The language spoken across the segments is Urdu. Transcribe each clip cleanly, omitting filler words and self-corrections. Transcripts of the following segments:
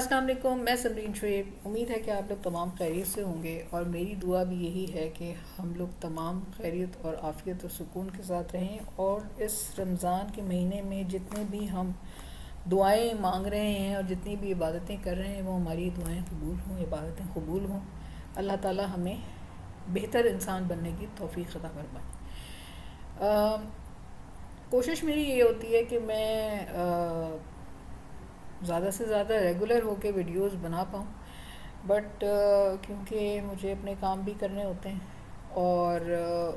السلام علیکم، میں سمرین شعیب۔ امید ہے کہ آپ لوگ تمام خیریت سے ہوں گے، اور میری دعا بھی یہی ہے کہ ہم لوگ تمام خیریت اور عافیت اور سکون کے ساتھ رہیں، اور اس رمضان کے مہینے میں جتنے بھی ہم دعائیں مانگ رہے ہیں اور جتنی بھی عبادتیں کر رہے ہیں وہ ہماری دعائیں قبول ہوں، عبادتیں قبول ہوں۔ اللہ تعالی ہمیں بہتر انسان بننے کی توفیق عطا فرمائے۔ کوشش میری یہ ہوتی ہے کہ میں زیادہ سے زیادہ ریگولر ہو کے ویڈیوز بنا پاؤں، بٹ کیونکہ مجھے اپنے کام بھی کرنے ہوتے ہیں اور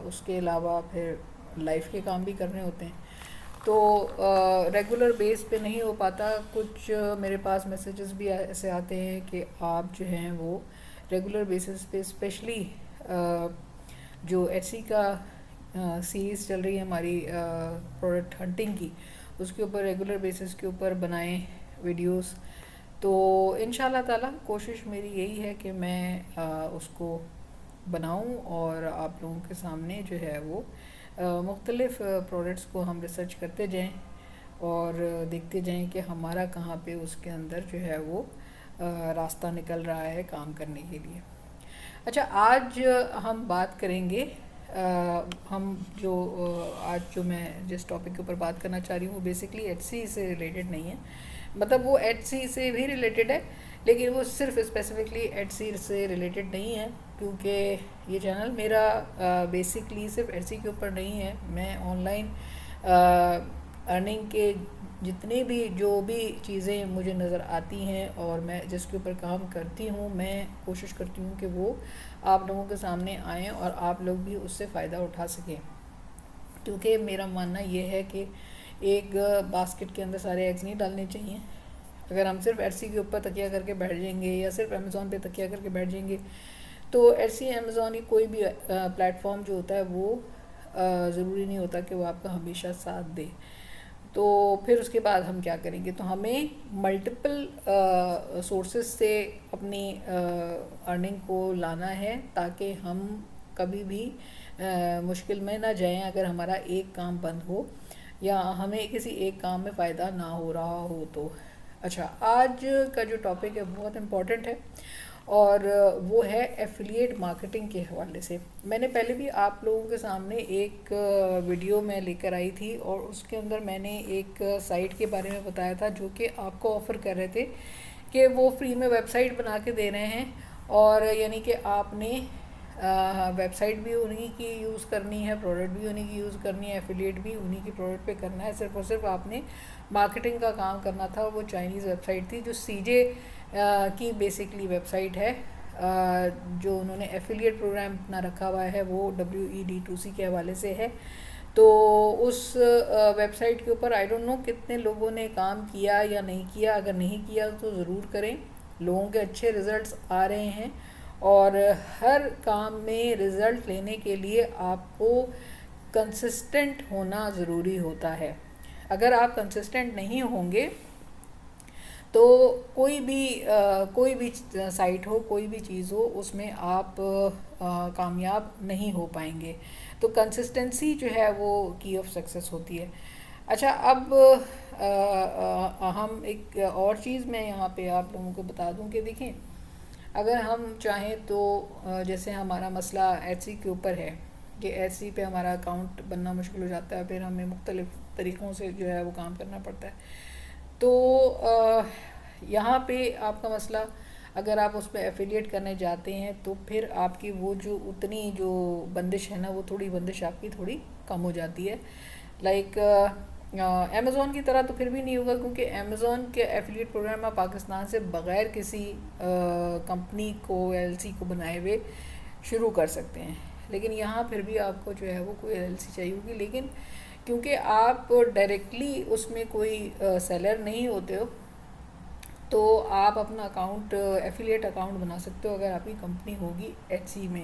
اس کے علاوہ پھر لائف کے کام بھی کرنے ہوتے ہیں، تو ریگولر بیس پہ نہیں ہو پاتا۔ کچھ میرے پاس میسیجز بھی ایسے آتے ہیں کہ آپ جو ہیں وہ ریگولر بیسس پہ اسپیشلی جو ایٹسی کا سیریز چل رہی ہے ہماری پروڈکٹ ہنٹنگ کی، اس کے اوپر ریگولر بیسس کے اوپر بنائیں ویڈیوز۔ تو انشاءاللہ تعالی کوشش میری یہی ہے کہ میں اس کو بناؤں اور آپ لوگوں کے سامنے جو ہے وہ مختلف پروڈکٹس کو ہم ریسرچ کرتے جائیں اور دیکھتے جائیں کہ ہمارا کہاں پہ اس کے اندر جو ہے وہ راستہ نکل رہا ہے کام کرنے کے لیے۔ اچھا، آج ہم بات کریں گے، ہم جو آج جو میں جس ٹاپک کے اوپر بات کرنا چاہ رہی ہوں وہ بیسکلی ایٹسی سے ریلیٹڈ نہیں ہے، مطلب وہ ایٹسی سے بھی ریلیٹڈ ہے لیکن وہ صرف اسپیسیفکلی ایٹسی سے ریلیٹڈ نہیں ہے، کیونکہ یہ چینل میرا بیسکلی صرف ایٹسی کے اوپر نہیں ہے۔ میں آن لائن ارننگ کے جتنے بھی جو بھی چیزیں مجھے نظر آتی ہیں اور میں جس کے اوپر کام کرتی ہوں، میں کوشش کرتی ہوں کہ وہ آپ لوگوں کے سامنے آئیں اور آپ لوگ بھی اس سے فائدہ اٹھا سکیں، کیونکہ میرا ماننا یہ ہے کہ ایک باسکٹ کے اندر سارے ایگز نہیں ڈالنے چاہیے۔ اگر ہم صرف ایٹسی کے اوپر تکیہ کر کے بیٹھ جائیں گے یا صرف امیزون پہ تکیہ کر کے بیٹھ جائیں گے تو ایٹسی امیزون کی کوئی بھی پلیٹ فارم جو ہوتا ہے وہ ضروری نہیں ہوتا کہ وہ آپ کا ہمیشہ ساتھ دے۔ تو پھر اس کے بعد ہم کیا کریں گے؟ تو ہمیں ملٹیپل سورسز سے اپنی ارننگ کو لانا ہے تاکہ ہم کبھی بھی مشکل میں نہ جائیں اگر ہمارا ایک کام بند ہو یا ہمیں کسی ایک کام میں فائدہ نہ ہو رہا ہو تو۔ اچھا، آج کا جو ٹاپک ہے بہت امپورٹنٹ ہے اور وہ ہے ایفیلیٹ مارکیٹنگ کے حوالے سے۔ میں نے پہلے بھی آپ لوگوں کے سامنے ایک ویڈیو میں لے کر آئی تھی اور اس کے اندر میں نے ایک سائٹ کے بارے میں بتایا تھا جو کہ آپ کو آفر کر رہے تھے کہ وہ فری میں ویب سائٹ بنا کے دے رہے ہیں، اور یعنی کہ آپ نے ویب سائٹ بھی انہی کی یوز کرنی ہے، پروڈکٹ بھی انہی کی یوز کرنی ہے، ایفیلیٹ بھی انہی کی پروڈکٹ پہ کرنا ہے، صرف اور صرف آپ نے مارکیٹنگ کا کام کرنا تھا۔ وہ چائنیز ویب سائٹ تھی جو سی جے کی بیسکلی ویب سائٹ ہے، جو انہوں نے ایفیلیٹ پروگرام اپنا رکھا ہوا ہے وہ WED2C کے حوالے سے ہے۔ تو اس ویب سائٹ کے اوپر آئی ڈونٹ نو کتنے لوگوں نے کام کیا یا نہیں کیا، اگر نہیں کیا تو ضرور کریں، لوگوں کے اچھے ریزلٹس آ رہے ہیں، اور ہر کام میں رزلٹ لینے کے لیے آپ کو کنسسٹنٹ ہونا ضروری ہوتا ہے۔ اگر آپ کنسسٹنٹ نہیں ہوں گے تو کوئی بھی سائٹ ہو، کوئی بھی چیز ہو، اس میں آپ کامیاب نہیں ہو پائیں گے۔ تو کنسسٹنسی جو ہے وہ کی آف سکسیس ہوتی ہے۔ اچھا، اب ہم ایک اور چیز میں یہاں پہ آپ لوگوں کو بتا دوں کہ دیکھیں، اگر ہم چاہیں تو جیسے ہمارا مسئلہ ایٹسی کے اوپر ہے کہ ایٹسی پہ ہمارا اکاؤنٹ بننا مشکل ہو جاتا ہے، پھر ہمیں مختلف طریقوں سے جو ہے وہ کام کرنا پڑتا ہے۔ تو یہاں پہ آپ کا مسئلہ، اگر آپ اس پہ ایفیلیٹ کرنے جاتے ہیں تو پھر آپ کی وہ جو اتنی جو بندش ہے نا، وہ تھوڑی بندش آپ کی تھوڑی کم ہو جاتی ہے۔ لائک امیزون کی طرح تو پھر بھی نہیں ہوگا، کیونکہ امیزون کے ایفیلیٹ پروگرام آپ پاکستان سے بغیر کسی کمپنی کو LLC کو بنائے ہوئے شروع کر سکتے ہیں، لیکن یہاں پھر بھی آپ کو جو ہے وہ کوئی LLC چاہیے ہوگی، لیکن کیونکہ آپ ڈائریکٹلی اس میں کوئی سیلر نہیں ہوتے ہو تو آپ اپنا اکاؤنٹ ایفیلیٹ اکاؤنٹ بنا سکتے ہو اگر آپ کی کمپنی ہوگی ایٹسی میں،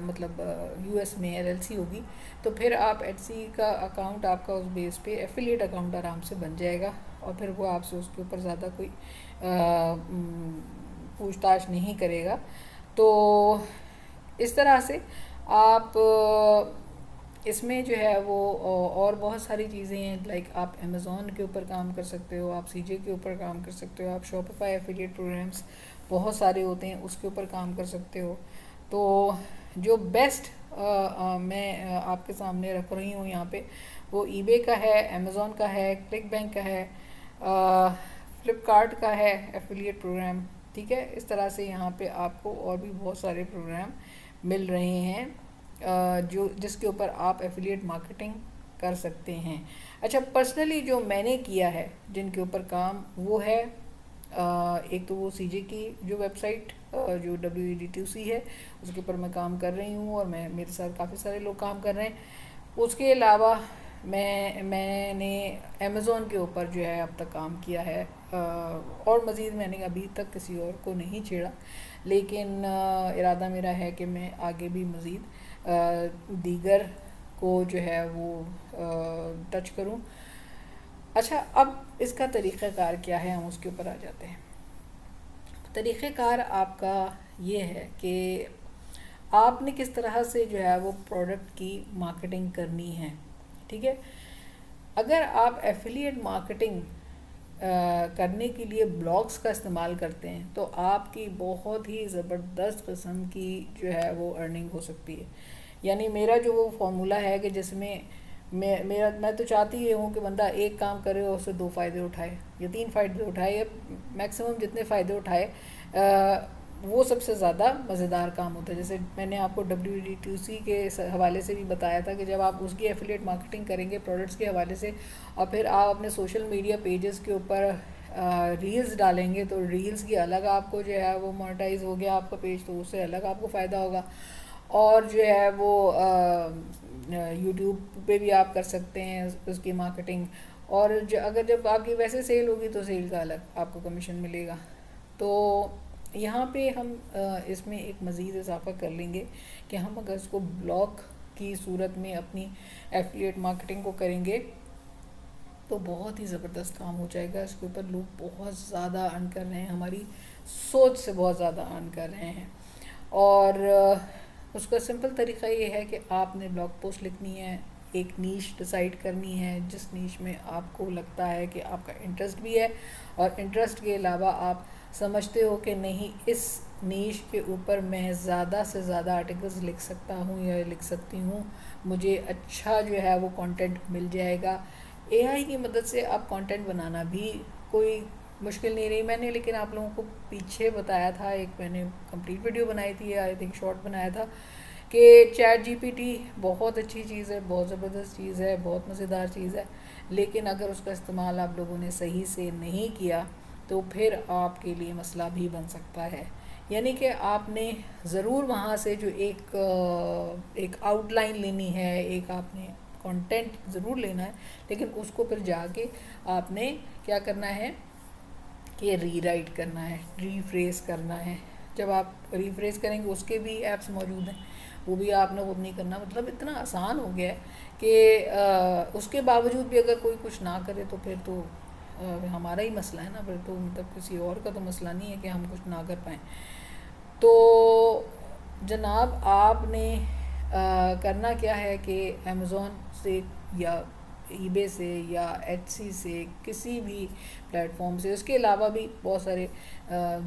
مطلب US میں LLC ہوگی، تو پھر آپ ایٹسی کا اکاؤنٹ آپ کا اس بیس پہ ایفیلیٹ اکاؤنٹ آرام سے بن جائے گا، اور پھر وہ آپ سے اس کے اوپر زیادہ کوئی پوچھ تاچھ نہیں کرے گا۔ تو اس طرح سے آپ اس میں جو ہے وہ اور بہت ساری چیزیں ہیں، لائک آپ امیزون کے اوپر کام کر سکتے ہو، آپ سی جے کے اوپر کام کر سکتے ہو، آپ شاپیفائی ایفیلیٹ پروگرامس بہت سارے ہوتے ہیں اس کے اوپر کام کر سکتے ہو. تو جو بیسٹ میں آپ کے سامنے رکھ رہی ہوں یہاں پہ وہ ای بے کا ہے، امیزون کا ہے، کلک بینک کا ہے، فلپ کارٹ کا ہے ایفیلیٹ پروگرام. ٹھیک ہے، اس طرح سے یہاں پہ آپ کو اور بھی بہت سارے پروگرام مل رہے ہیں جس کے اوپر آپ ایفیلیٹ مارکیٹنگ کر سکتے ہیں. اچھا، پرسنلی جو میں نے کیا ہے جن کے اوپر کام وہ ہے ایک تو وہ سی جے کی جو ویب سائٹ جو WED2C ہے اس کے اوپر میں کام کر رہی ہوں، اور میرے ساتھ کافی سارے لوگ کام کر رہے ہیں. اس کے علاوہ میں نے امیزون کے اوپر جو ہے اب تک کام کیا ہے، اور مزید میں نے ابھی تک کسی اور کو نہیں چھیڑا، لیکن ارادہ میرا ہے کہ میں آگے بھی مزید دیگر کو جو ہے وہ ٹچ کروں. اچھا، اب اس کا طریقہ کار کیا ہے، ہم اس کے اوپر آ جاتے ہیں. طریقہ کار آپ کا یہ ہے کہ آپ نے کس طرح سے جو ہے وہ پروڈکٹ کی مارکیٹنگ کرنی ہے. ٹھیک ہے، اگر آپ ایفیلیٹ مارکیٹنگ کرنے کے لیے بلاگس کا استعمال کرتے ہیں تو آپ کی بہت ہی زبردست قسم کی جو ہے وہ ارننگ ہو سکتی ہے. یعنی میرا جو وہ فارمولہ ہے کہ جس میں میں تو چاہتی یہ ہوں کہ بندہ ایک کام کرے اور اس سے 2 فائدے اٹھائے یا 3 فائدے اٹھائے یا میکسیمم جتنے فائدے اٹھائے وہ سب سے زیادہ مزیدار کام ہوتا ہے. جیسے میں نے آپ کو WED2C کے حوالے سے بھی بتایا تھا کہ جب آپ اس کی ایفیلیٹ مارکیٹنگ کریں گے پروڈکٹس کے حوالے سے، اور پھر آپ اپنے سوشل میڈیا پیجز کے اوپر ریلز ڈالیں گے تو ریلز کی الگ آپ کو جو ہے وہ مونیٹائز ہو گیا آپ کا پیج، تو اس سے الگ آپ کو فائدہ ہوگا. اور جو ہے وہ یوٹیوب پہ بھی آپ کر سکتے ہیں اس کی مارکیٹنگ، اور اگر جب آپ کی ویسے سیل ہوگی تو سیل کا الگ آپ کو کمیشن ملے گا. تو یہاں پہ ہم اس میں ایک مزید اضافہ کر لیں گے کہ ہم اگر اس کو بلاگ کی صورت میں اپنی ایفیلیٹ مارکیٹنگ کو کریں گے تو بہت ہی زبردست کام ہو جائے گا. اس کے اوپر لوگ بہت زیادہ ارن کر رہے ہیں، ہماری سوچ سے بہت زیادہ ارن کر رہے ہیں. اور اس کا سمپل طریقہ یہ ہے کہ آپ نے بلاگ پوسٹ لکھنی ہے، ایک نیش ڈیسائیڈ کرنی ہے جس نیش میں آپ کو لگتا ہے کہ آپ کا انٹرسٹ بھی ہے، اور انٹرسٹ کے علاوہ آپ سمجھتے ہو کہ نہیں اس نیش کے اوپر میں زیادہ سے زیادہ آرٹیکلز لکھ سکتا ہوں یا لکھ سکتی ہوں، مجھے اچھا جو ہے وہ کانٹینٹ مل جائے گا. اے آئی کی مدد سے آپ کانٹینٹ بنانا بھی کوئی مشکل نہیں رہی. میں نے لیکن آپ لوگوں کو پیچھے بتایا تھا، ایک میں نے کمپلیٹ ویڈیو بنائی تھی، آئی تھنک شارٹ بنایا تھا، کہ ChatGPT بہت اچھی چیز ہے، بہت زبردست چیز ہے، بہت مزیدار چیز ہے، لیکن اگر اس کا استعمال آپ لوگوں نے صحیح سے نہیں کیا تو پھر آپ کے لیے مسئلہ بھی بن سکتا ہے. یعنی کہ آپ نے ضرور وہاں سے جو ایک آؤٹ لائن لینی ہے، ایک آپ نے کانٹینٹ ضرور لینا ہے، لیکن اس کو پھر جا کے آپ نے کیا کرنا ہے کہ ری رائٹ کرنا ہے، ری فریز کرنا ہے. جب آپ ری فریز کریں گے اس کے بھی ایپس موجود ہیں، وہ بھی آپ نے خود نہیں کرنا. مطلب اتنا آسان ہو گیا ہے کہ اس کے باوجود بھی اگر کوئی کچھ نہ کرے تو پھر تو ہمارا ہی مسئلہ ہے نا، پھر تو مطلب کسی اور کا تو مسئلہ نہیں ہے کہ ہم کچھ نہ کر پائیں. تو جناب آپ نے کرنا کیا ہے کہ امیزون سے یا ای بے سے یا ایچ سی سے کسی بھی پلیٹ فارم سے، اس کے علاوہ بھی بہت سارے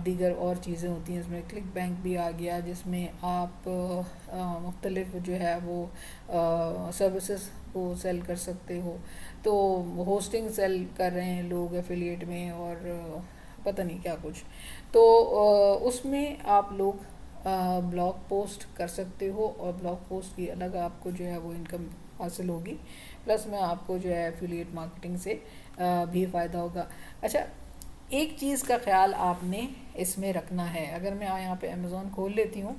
دیگر اور چیزیں ہوتی ہیں. اس میں کلک بینک بھی آ گیا جس میں آپ مختلف جو ہے وہ سروسز کو سیل کر سکتے ہو. تو ہوسٹنگ سیل کر رہے ہیں لوگ ایفیلیٹ میں، اور پتہ نہیں کیا کچھ. تو اس میں آپ لوگ بلاگ پوسٹ کر سکتے ہو، اور بلاگ پوسٹ کی الگ آپ کو جو ہے وہ انکم حاصل ہوگی، پلس میں آپ کو جو ہے ایفیلیٹ مارکیٹنگ سے بھی فائدہ ہوگا. اچھا، ایک چیز کا خیال آپ نے اس میں رکھنا ہے، اگر میں یہاں پہ امیزون کھول لیتی ہوں،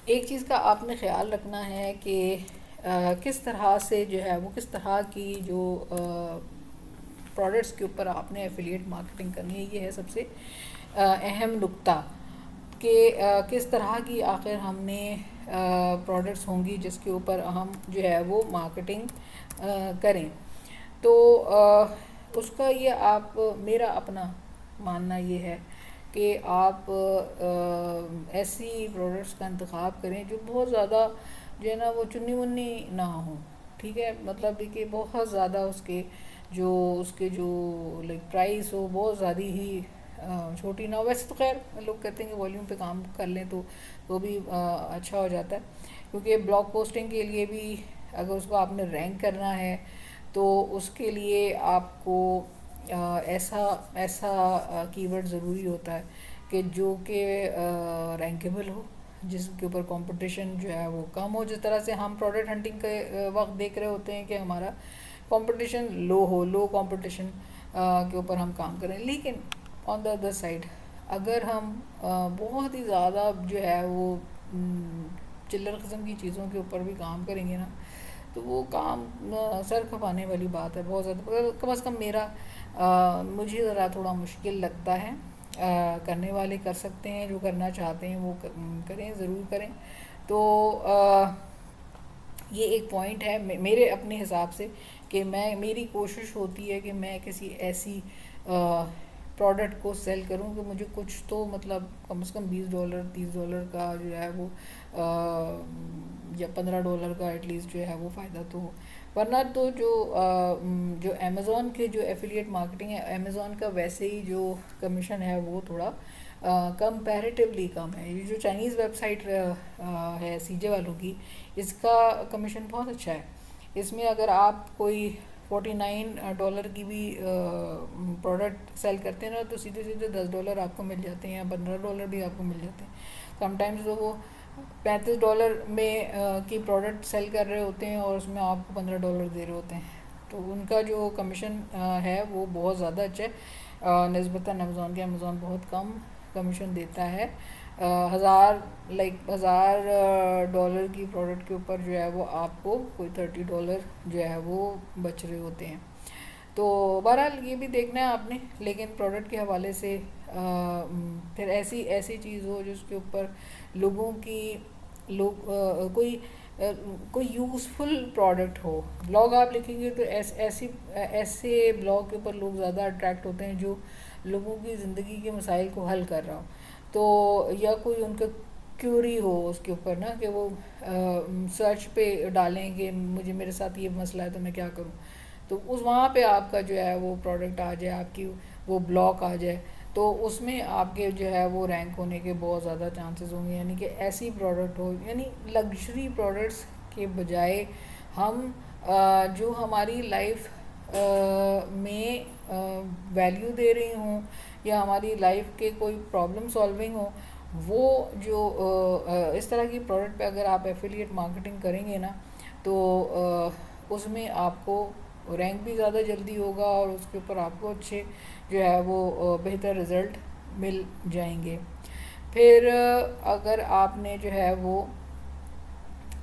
ایک چیز کا آپ نے خیال رکھنا ہے کہ کس طرح سے جو ہے وہ کس طرح کی جو پروڈکٹس کے اوپر آپ نے ایفیلیٹ مارکیٹنگ کرنی ہے. یہ ہے سب سے اہم نقطہ کہ کس طرح کی آخر ہم نے پروڈکٹس ہوں گی جس کے اوپر ہم جو ہے وہ مارکیٹنگ کریں. تو اس کا یہ میرا اپنا ماننا یہ ہے کہ آپ ایسی پروڈکٹس کا انتخاب کریں جو بہت زیادہ جو ہے نا وہ چنی منی نہ ہوں، ٹھیک ہے، مطلب کہ بہت زیادہ اس کے جو لائک پرائس ہو بہت زیادہ ہی چھوٹی نہ ہو. ویسے تو خیر لوگ کہتے ہیں کہ والیوم پہ کام کر لیں تو وہ بھی اچھا ہو جاتا ہے، کیونکہ بلاگ پوسٹنگ کے لیے بھی اگر اس کو آپ نے رینک کرنا ہے تو اس کے لیے آپ کو ایسا کی ورڈ ضروری ہوتا ہے کہ جو کہ رینکیبل ہو، جس کے اوپر کمپٹیشن جو ہے وہ کم ہو. جس طرح سے ہم پروڈکٹ ہنٹنگ کے وقت دیکھ رہے ہوتے ہیں کہ ہمارا کمپٹیشن لو کمپٹیشن کے اوپر ہم کام کریں. لیکن آن دا ادر سائڈ اگر ہم بہت ہی زیادہ جو ہے وہ چلر قسم کی چیزوں کے اوپر بھی کام کریں گے نا تو وہ کام سر کھپانے والی بات ہے بہت زیادہ. کم از کم مجھے ذرا تھوڑا مشکل لگتا ہے. کرنے والے کر سکتے ہیں، جو کرنا چاہتے ہیں وہ کریں، ضرور کریں. تو یہ ایک پوائنٹ ہے میرے اپنے حساب سے کہ میری کوشش ہوتی ہے کہ میں کسی ایسی پروڈکٹ کو سیل کروں کہ مجھے کچھ تو مطلب کم از کم $20 $30 کا جو ہے وہ یا $15 کا ایٹ لیسٹ جو ہے وہ فائدہ تو ہو. ورنہ تو جو امیزون کے جو ایفیلیٹ مارکیٹنگ ہے، امیزون کا ویسے ہی جو کمیشن ہے وہ تھوڑا کمپیریٹیولی کم ہے. یہ جو چائنیز ویب سائٹ ہے CJ والوں کی، اس کا کمیشن بہت اچھا ہے. اس میں اگر آپ کوئی $49 کی بھی پروڈکٹ سیل کرتے ہیں نا تو سیدھے $10 آپ کو مل جاتے ہیں یا $15 بھی آپ کو مل جاتے ہیں. سم ٹائمز تو وہ $35 میں کی پروڈکٹ سیل کر رہے ہوتے ہیں اور اس میں آپ کو $15 دے رہے ہوتے ہیں. تو ان کا جو کمیشن ہے وہ بہت زیادہ اچھا ہے نسبتاً امیزون کے. امیزون بہت کم کمیشن دیتا ہے. $1000 کی پروڈکٹ کے اوپر جو ہے وہ آپ کو کوئی $30 جو ہے وہ بچ رہے ہوتے ہیں. تو بہرحال یہ بھی دیکھنا ہے آپ نے. لیکن پروڈکٹ کے حوالے سے پھر ایسی چیز ہو جس کے اوپر کوئی یوزفل پروڈکٹ ہو. بلاگ آپ لکھیں گے تو ایسے بلاگ کے اوپر لوگ زیادہ اٹریکٹ ہوتے ہیں جو لوگوں کی زندگی کے مسائل کو حل کر رہا ہو. تو یا کوئی ان کا کیوری ہو اس کے اوپر نا کہ وہ سرچ پہ ڈالیں کہ میرے ساتھ یہ مسئلہ ہے تو میں کیا کروں. تو وہاں پہ آپ کا جو ہے وہ پروڈکٹ آ جائے، آپ کی وہ بلاگ آ جائے تو اس میں آپ کے جو ہے وہ رینک ہونے کے بہت زیادہ چانسز ہوں گے. یعنی کہ ایسی پروڈکٹ ہو، یعنی لگژری پروڈکٹس کے بجائے ہم جو ہماری لائف میں ویلیو دے رہی ہوں یا ہماری لائف کے کوئی پرابلم سالونگ ہو، وہ جو اس طرح کی پروڈکٹ پہ اگر آپ ایفیلیٹ مارکیٹنگ کریں گے نا تو اس میں آپ کو رینک بھی زیادہ جلدی ہوگا اور اس کے اوپر آپ کو اچھے جو ہے وہ بہتر رزلٹ مل جائیں گے. پھر اگر آپ نے جو ہے وہ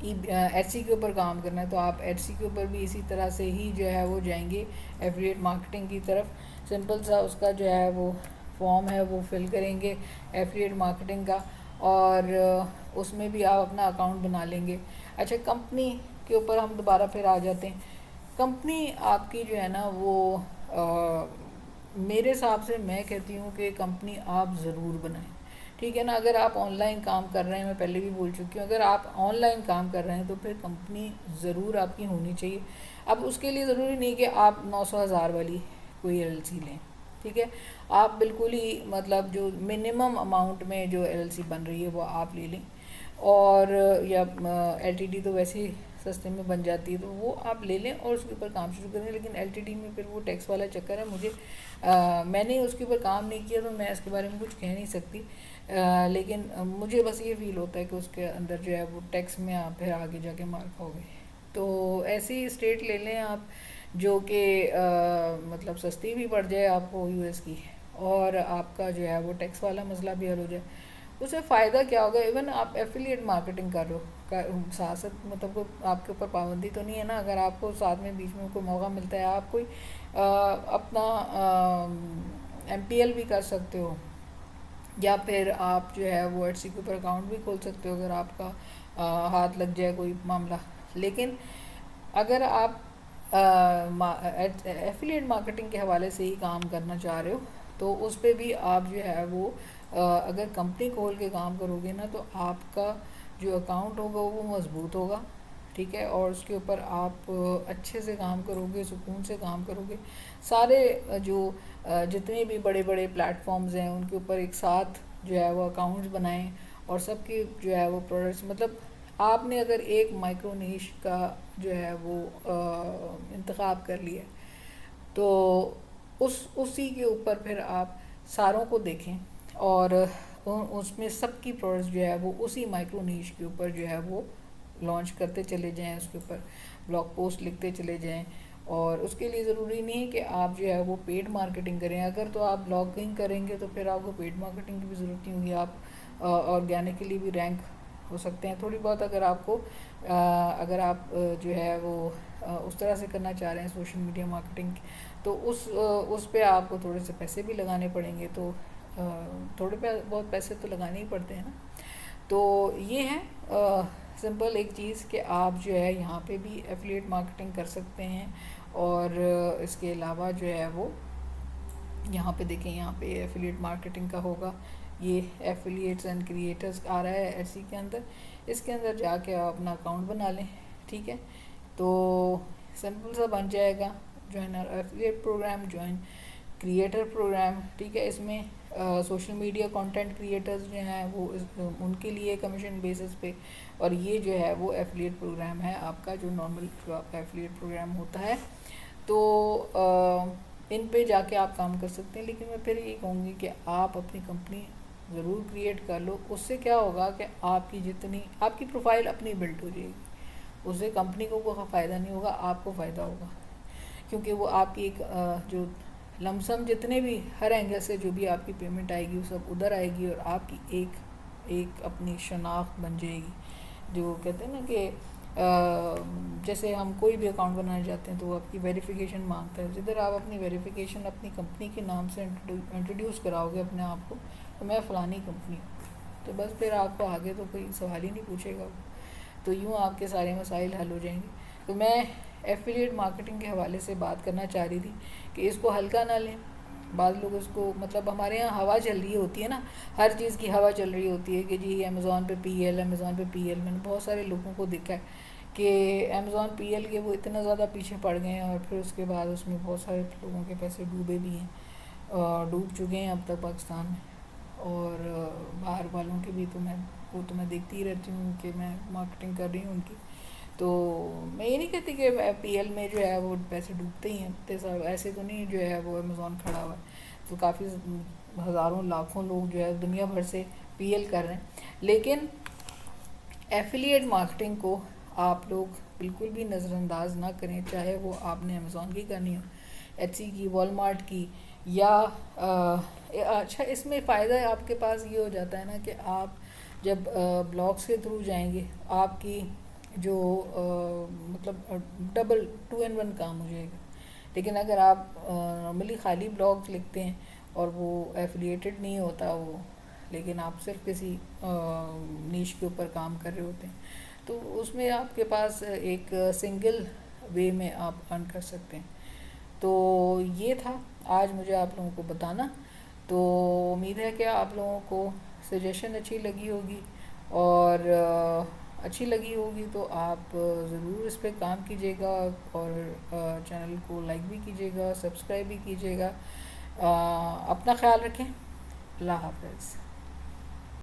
ایڈسی کے اوپر کام کرنا ہے تو آپ ایڈسی کے اوپر بھی اسی طرح سے ہی جو ہے وہ جائیں گے ایفیلیٹ مارکیٹنگ کی طرف. سمپل سا اس کا جو ہے وہ فارم ہے وہ فل کریں گے ایفیلیٹ مارکیٹنگ کا اور اس میں بھی آپ اپنا اکاؤنٹ بنا لیں گے. اچھا، کمپنی کے اوپر ہم دوبارہ پھر آ جاتے ہیں. کمپنی آپ کی جو ہے نا وہ میرے حساب سے میں کہتی ہوں کہ کمپنی آپ ضرور بنائیں. ٹھیک ہے نا. اگر آپ آن لائن کام کر رہے ہیں، میں پہلے بھی بول چکی ہوں، اگر آپ آن لائن کام کر رہے ہیں تو پھر کمپنی ضرور آپ کی ہونی چاہیے. اب اس کے لیے ضروری نہیں کہ آپ 900,000 والی کوئی LLC لیں. ٹھیک ہے، آپ بالکل ہی مطلب جو منیمم اماؤنٹ میں جو LLC بن رہی ہے وہ آپ لے لیں، اور یا LTD تو ویسے ہی سستے میں بن جاتی ہے تو وہ آپ لے لیں اور اس کے اوپر کام شروع کریں. لیکن LTD میں پھر وہ ٹیکس والا چکر ہے. میں نے اس کے اوپر کام نہیں کیا تو میں اس کے بارے میں کچھ کہہ نہیں سکتی. لیکن مجھے بس یہ فیل ہوتا ہے کہ اس کے اندر جو ہے وہ ٹیکس میں آپ پھر آگے جا کے مار کھاؤ گے. تو ایسی اسٹیٹ لے لیں آپ جو کہ مطلب سستی بھی پڑ جائے آپ کو US کی، اور آپ کا جو ہے وہ ٹیکس والا مسئلہ بھی حل ہو جائے. اس سے فائدہ کیا ہوگا؟ ایون آپ ایفیلیٹ مارکیٹنگ کر رہے ہو، ساتھ مطلب کوئی آپ کے اوپر پابندی تو نہیں ہے نا. اگر آپ کو ساتھ میں بیچ میں کوئی موقع ملتا ہے آپ کوئی اپنا MPL بھی کر سکتے ہو، یا پھر آپ جو ہے وہ ایڈسی کے اوپر اکاؤنٹ بھی کھول سکتے ہو اگر آپ کا ہاتھ لگ جائے کوئی معاملہ. لیکن اگر آپ ایفیلیٹ مارکیٹنگ کے حوالے سے ہی کام کرنا چاہ رہے ہو تو اس پہ بھی آپ جو ہے وہ اگر کمپنی کھول کے کام کرو گے نا تو آپ کا جو اکاؤنٹ ہوگا وہ مضبوط ہوگا، ٹھیک ہے، اور اس کے اوپر آپ اچھے سے کام کرو گے، سکون سے کام کرو گے. سارے جو جتنے بھی بڑے بڑے پلیٹ فارمز ہیں ان کے اوپر ایک ساتھ جو ہے وہ اکاؤنٹس بنائیں، اور سب کی جو ہے وہ پروڈکٹس، مطلب آپ نے اگر ایک مائکرو نیش کا جو ہے وہ انتخاب کر لیا تو اسی کے اوپر پھر آپ ساروں کو دیکھیں، اور اس میں سب کی پروڈکٹس جو ہے وہ اسی مائکرو نیش کے اوپر جو ہے وہ لانچ کرتے چلے جائیں، اس کے اوپر بلاگ پوسٹ لکھتے چلے جائیں. اور اس کے لیے ضروری نہیں ہے کہ آپ جو ہے وہ پیڈ مارکیٹنگ کریں. اگر تو آپ بلاگنگ کریں گے تو پھر آپ کو پیڈ مارکیٹنگ کی بھی ضرورت نہیں ہوگی، آپ آرگینکلی بھی رینک ہو سکتے ہیں تھوڑی بہت. اگر آپ کو اگر آپ جو ہے وہ اس طرح سے کرنا چاہ رہے ہیں سوشل میڈیا مارکیٹنگ، تو اس پہ آپ کو تھوڑے سے پیسے بھی لگانے پڑیں گے. تو تھوڑے بہت پیسے تو لگانے ہی پڑتے ہیں نا. تو یہ ہے سمپل ایک چیز کہ آپ جو ہے یہاں پہ بھی ایفیلیٹ مارکیٹنگ کر سکتے ہیں. اور اس کے علاوہ جو ہے وہ یہاں پہ دیکھیں، یہاں پہ ایفیلیٹ مارکیٹنگ کا ہوگا، یہ ایفیلیٹس اینڈ کریٹرز آ رہا ہے ایسی کے اندر. اس کے اندر جا کے آپ اپنا اکاؤنٹ بنا لیں، ٹھیک ہے. تو سمپل سا بن جائے گا join affiliate program, join creator program, ٹھیک ہے. اس میں سوشل میڈیا کانٹینٹ کریٹرز جو ہیں وہ ان کے لیے کمیشن بیسس پہ، اور یہ جو ہے وہ ایفیلیٹ پروگرام ہے آپ کا، جو نارمل جو آپ کا ایفیلیٹ پروگرام ہوتا ہے. تو ان پہ جا کے آپ کام کر سکتے ہیں. لیکن میں پھر یہ کہوں گی کہ آپ اپنی کمپنی ضرور کریٹ کر لو. اس سے کیا ہوگا کہ آپ کی پروفائل اپنی بلڈ ہو جائے گی، اس سے کمپنی کو کوئی فائدہ نہیں ہوگا، آپ کو فائدہ ہوگا. کیونکہ وہ آپ کی ایک جو لمسم جتنے بھی ہر اینگل سے جو بھی آپ کی پیمنٹ آئے گی وہ سب ادھر آئے گی، اور آپ کی ایک اپنی شناخت بن جائے گی. جو کہتے ہیں نا کہ جیسے ہم کوئی بھی اکاؤنٹ بنانا چاہتے ہیں تو وہ آپ کی ویریفیکیشن مانگتا ہے. جدھر آپ اپنی ویریفیکیشن اپنی کمپنی کے نام سے انٹروڈیوس کراؤ گے اپنے آپ کو، تو میں فلانی کمپنی ہوں، تو بس پھر آپ کو آگے تو کوئی سوال ہی نہیں پوچھے گا. تو یوں آپ کے سارے مسائل حل ہو جائیں گے. تو میں ایفیلیٹ مارکیٹنگ کے حوالے سے بات کرنا چاہ رہی تھی کہ اس کو ہلکا نہ لیں. بعض لوگ اس کو، مطلب ہمارے یہاں ہوا چل رہی ہوتی ہے نا، ہر چیز کی ہوا چل رہی ہوتی ہے کہ جی امیزون پہ پی ایل، امیزون پہ پی ایل. میں نے بہت سارے لوگوں کو دیکھا ہے کہ امیزون پی ایل کے وہ اتنا زیادہ پیچھے پڑ گئے ہیں، اور پھر اس کے بعد اس میں بہت سارے لوگوں کے پیسے ڈوبے بھی ہیں، ڈوب چکے ہیں اب تک پاکستان میں. اور باہر والوں کے بھی تو میں دیکھتی ہی رہتی ہوں کہ میں مارکیٹنگ کر رہی ہوں ان کی. تو میں یہ نہیں کہتی کہ پی ایل میں جو ہے وہ پیسے ڈوبتے ہی ہیں، ایسے تو نہیں جو ہے وہ امیزون کھڑا ہوا ہے. تو کافی ہزاروں لاکھوں لوگ جو ہے دنیا بھر سے پی ایل کر رہے ہیں. لیکن ایفیلیٹ مارکیٹنگ کو آپ لوگ بالکل بھی نظر انداز نہ کریں، چاہے وہ آپ نے امیزون کی کرنی ہو، ایچ سی کی، والمارٹ کی، یا اچھا اس میں فائدہ آپ کے پاس یہ ہو جاتا ہے نا کہ آپ جب بلاگس کے تھرو جائیں گے، آپ کی جو مطلب ڈبل 2 in 1 کام ہو جائے گا. لیکن اگر آپ نارملی خالی بلاگ لکھتے ہیں اور وہ ایفیلیٹڈ نہیں ہوتا وہ، لیکن آپ صرف کسی نیش کے اوپر کام کر رہے ہوتے ہیں، تو اس میں آپ کے پاس ایک سنگل وے میں آپ ارن کر سکتے ہیں. تو یہ تھا آج مجھے آپ لوگوں کو بتانا. تو امید ہے کہ آپ لوگوں کو سجیشن اچھی لگی ہوگی، اور اچھی لگی ہوگی تو آپ ضرور اس پہ کام کیجیے گا، اور چینل کو لائک بھی کیجیے گا، سبسکرائب بھی کیجیے گا. اپنا خیال رکھیں. اللہ حافظ.